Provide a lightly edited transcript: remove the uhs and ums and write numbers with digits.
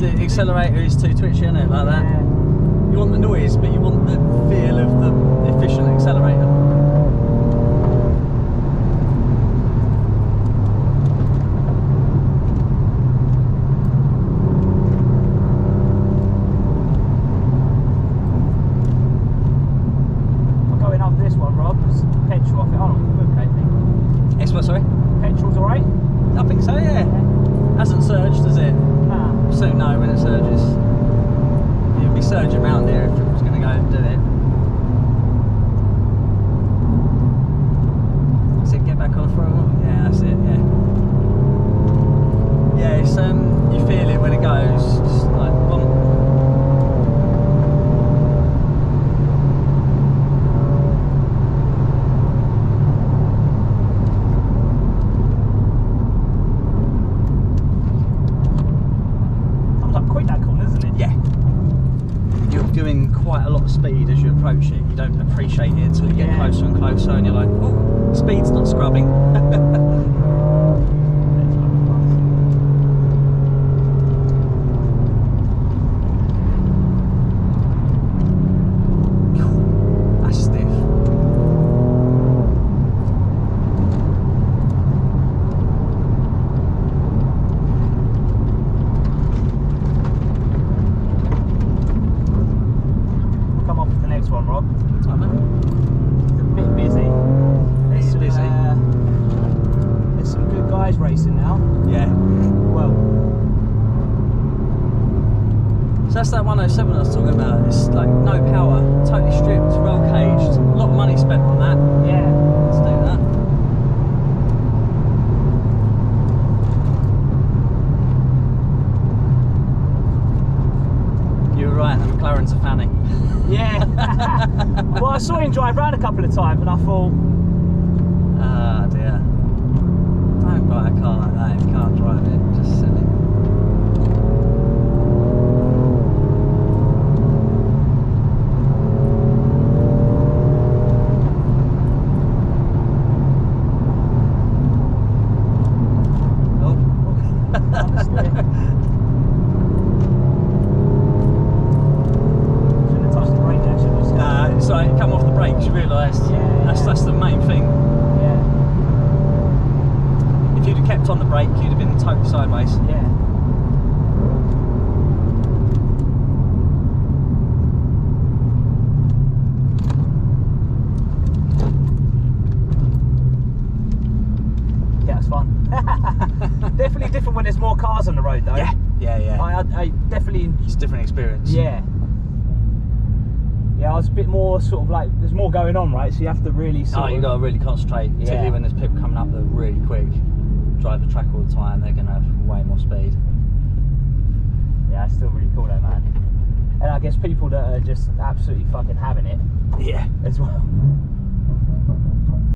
because the accelerator is too twitchy, isn't it? Like that. Yeah. You want the noise, but you want the feel of the efficient accelerator. I'm going up this one, Rob. There's petrol off it. Oh, okay, I think. It's what, sorry? Petrol's alright? I think so, yeah. Hasn't surged, has it? Nah. Soon know when it surges. It'd be surging around here if it was going to go and do it. That's it, get back on the throttle. Yeah, that's it, yeah. Yeah, it's you feel it when it goes, just like bump. Doing quite a lot of speed as you approach it. You don't appreciate it until you get closer and closer, and you're like, oh, speed's not scrubbing. That's stiff. One, Rob. I know. It's a bit busy. It's busy. There's some good guys racing now. Yeah. Well. So that's that 107 I was talking about. It's like no power, totally stripped, well caged. A lot of money spent on that. Yeah. Let's do that. You were right, the McLarens are fanning. Yeah. Well, I saw him drive around a couple of times and I thought, ah dear. Don't buy a car like that if you can't drive it, just silly. Sorry, come off the brakes, you realised. That's the main thing. Yeah. If you'd have kept on the brake, you'd have been totally sideways. Yeah. Yeah, it's fun. Definitely different when there's more cars on the road, though. Yeah. I definitely. It's a different experience. Yeah. Yeah, I was a bit more sort of like, there's more going on, right? So you have to really sort of... you've got to really concentrate, particularly when there's people coming up that are really quick. Drive the track all the time, they're going to have way more speed. Yeah, it's still really cool though, man. And I guess people that are just absolutely fucking having it. Yeah. As well.